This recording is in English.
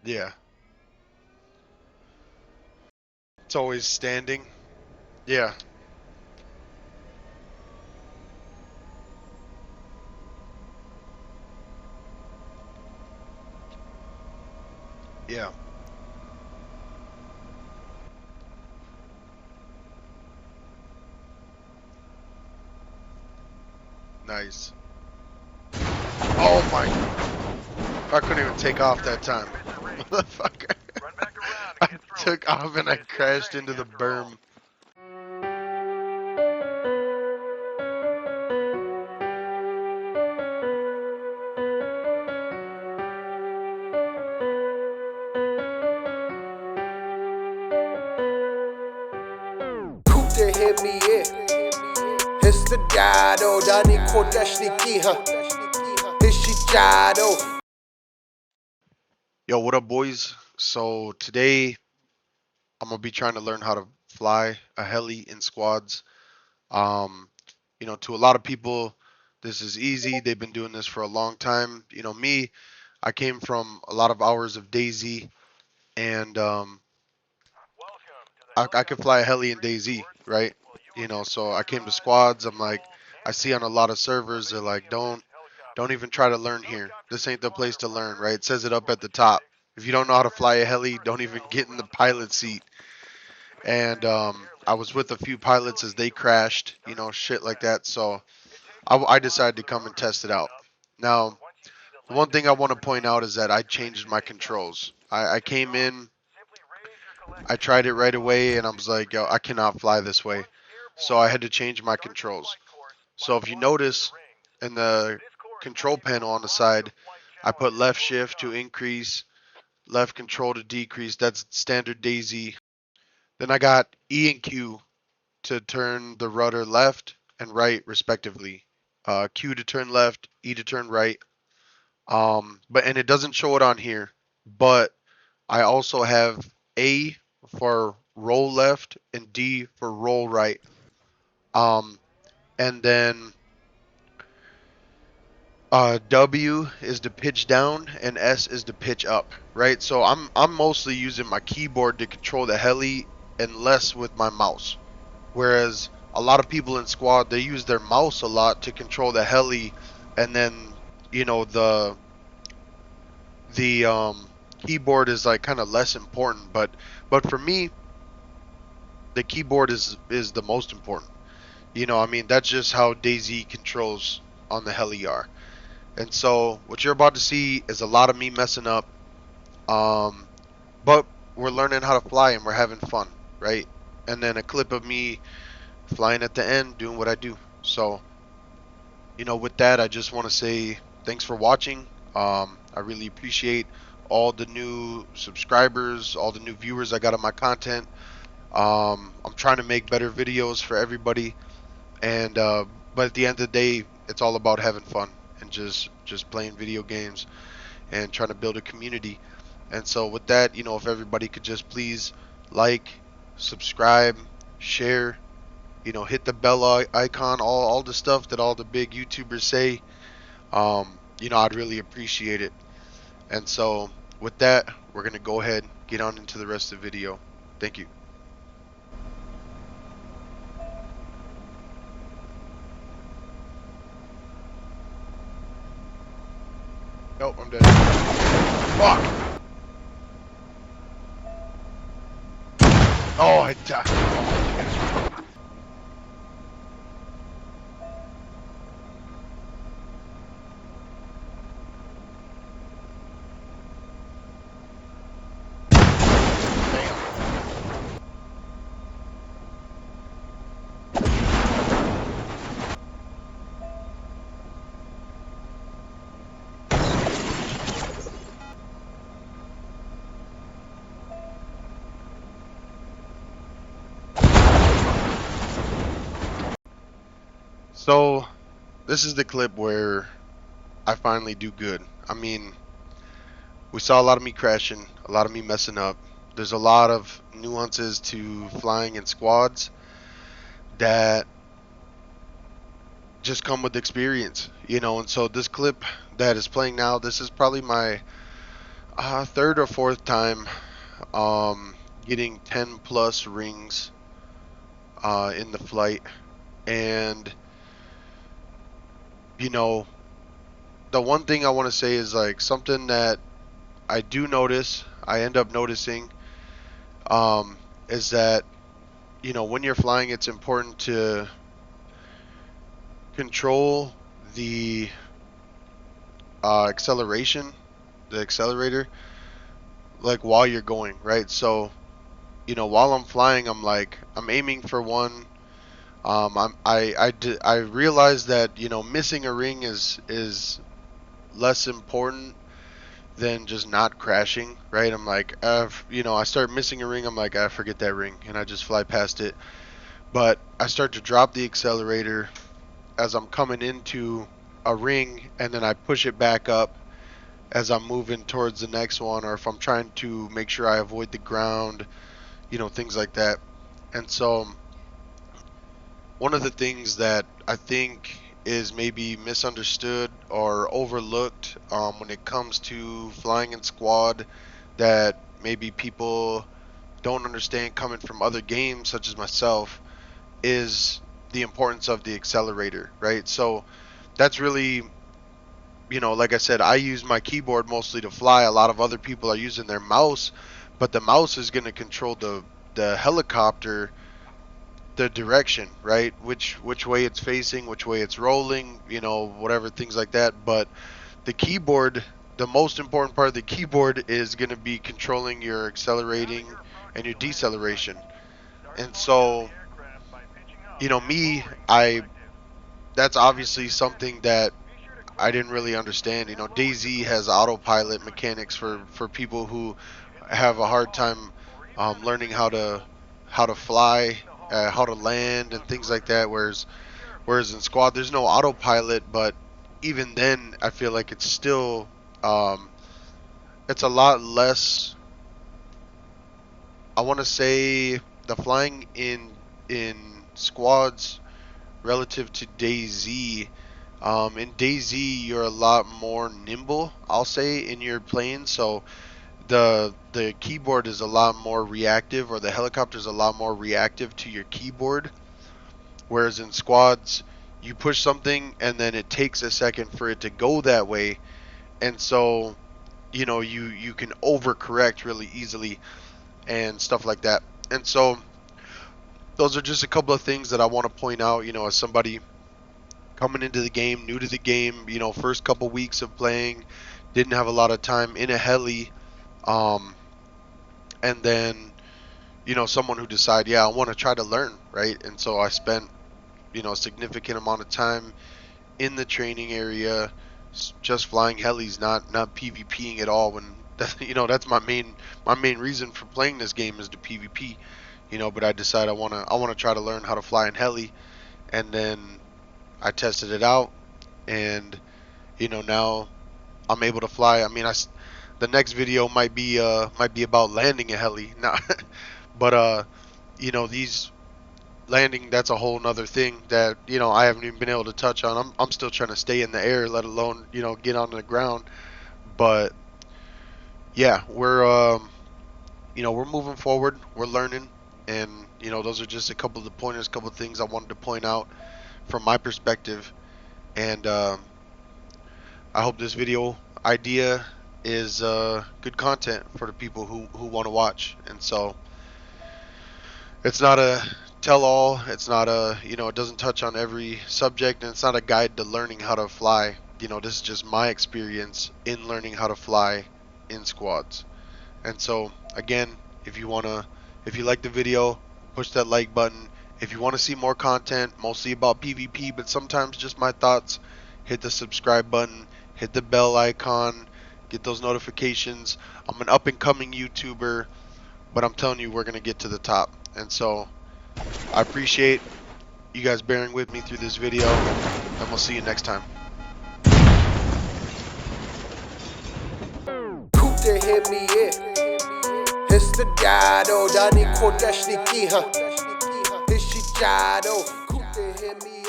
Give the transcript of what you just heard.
Yeah. It's always standing. Yeah. Yeah. Nice. Oh my. I couldn't even take off that time. Motherfucker. I took off and I crashed into the berm. Coupe hit me in. It's the Dado, Johnny Kodashnikiha. Ishijado. Yo, what up, boys? So today I'm gonna be trying to learn how to fly a heli in squads. Um, to a lot of people, this is easy. They've been doing this for a long time. Me, I came from a lot of hours of Daisy, and I could fly a heli in Daisy, right? So I came to squads. I'm like, I see on a lot of servers, they're like, don't even try to learn here. This ain't the place to learn, right? It says it up at the top. If you don't know how to fly a heli, don't even get in the pilot seat. And I was with a few pilots as they crashed, shit like that. So I decided to come and test it out. Now, the one thing I want to point out is that I changed my controls. I came in, I tried it right away, and I was like, yo, I cannot fly this way. So I had to change my controls. So if you notice in the control panel on the side, I put left shift to increase, left control to decrease. That's standard Daisy. Then I got E and Q to turn the rudder left and right respectively. Q to turn left, E to turn right. And it doesn't show it on here, but I also have A for roll left and D for roll right. Um, and then W is the pitch down and S is the pitch up, right? So I'm mostly using my keyboard to control the heli and less with my mouse. Whereas a lot of people in squad, they use their mouse a lot to control the heli, and then the keyboard is like kind of less important. But for me, the keyboard is the most important. I mean that's just how Daisy controls on the heli are. And so what you're about to see is a lot of me messing up. Um, but we're learning how to fly and we're having fun, right? And then a clip of me flying at the end, doing what I do. So, with that, I just want to say thanks for watching. I really appreciate all the new subscribers, all the new viewers I got on my content. I'm trying to make better videos for everybody, and but at the end of the day, it's all about having fun and just playing video games and trying to build a community. And so with that, if everybody could just please like, subscribe, share, hit the bell icon, all the stuff that all the big YouTubers say, I'd really appreciate it. And so with that, we're going to go ahead, get on into the rest of the video. Thank you. Nope, I'm dead. Fuck! Oh, I died. Oh, so this is the clip where I finally do good. I mean, we saw a lot of me crashing, a lot of me messing up. There's a lot of nuances to flying in squads that just come with experience, and so this clip that is playing now, this is probably my Third or fourth time, getting 10 plus rings in the flight. And, you know, the one thing I want to say is like something that I do notice, I end up noticing, is that, when you're flying, it's important to control the acceleration, the accelerator, like while you're going, right? So, while I'm flying, I'm aiming for one. I realize that missing a ring is less important than just not crashing, right? I'm like, I start missing a ring. I'm like, I forget that ring, and I just fly past it. But I start to drop the accelerator as I'm coming into a ring, and then I push it back up as I'm moving towards the next one, or if I'm trying to make sure I avoid the ground, things like that. And so, one of the things that I think is maybe misunderstood or overlooked when it comes to flying in squad that maybe people don't understand coming from other games, such as myself, is the importance of the accelerator, right? So that's really, like I said, I use my keyboard mostly to fly. A lot of other people are using their mouse, but the mouse is going to control the helicopter, the direction, right? Which way it's facing, which way it's rolling, whatever, things like that. But the keyboard, the most important part of the keyboard is going to be controlling your accelerating and your deceleration. And so, me, I that's obviously something that I didn't really understand. DayZ has autopilot mechanics for people who have a hard time learning how to fly, how to land, and things like that. Whereas in squad, there's no autopilot, but even then, I feel like it's still it's a lot less. I want to say the flying in squads relative to DayZ. In DayZ, you're a lot more nimble, I'll say, in your plane. So the keyboard is a lot more reactive, or the helicopter is a lot more reactive to your keyboard. Whereas in squads, you push something and then it takes a second for it to go that way, and so you can overcorrect really easily and stuff like that. And so those are just a couple of things that I want to point out. As somebody coming into the game, new to the game, first couple weeks of playing, didn't have a lot of time in a heli, um, and then someone who decided, yeah, I want to try to learn, right? And so I spent a significant amount of time in the training area, just flying helis, not PvPing at all. When that's my main reason for playing this game is to PvP. But I decided I want to try to learn how to fly in heli, and then I tested it out, and now I'm able to fly. I mean, the next video might be about landing a heli, not, but these landing, that's a whole nother thing that I haven't even been able to touch on. I'm still trying to stay in the air, let alone get on the ground. But yeah, we're moving forward. We're learning, and those are just a couple of the pointers, couple of things I wanted to point out from my perspective. And I hope this video idea is good content for the people who want to watch. And so it's not a tell all, it's not it doesn't touch on every subject, and it's not a guide to learning how to fly. This is just my experience in learning how to fly in squads. And so again, if you like the video, push that like button. If you want to see more content, mostly about PvP, but sometimes just my thoughts, hit the subscribe button, hit the bell icon, get those notifications. I'm an up and coming YouTuber, but I'm telling you, we're going to get to the top. And so I appreciate you guys bearing with me through this video, and we'll see you next time. Kute Hemi, Hestadado, Dani Kodashnikiha, Hishijado, Kute Hemi.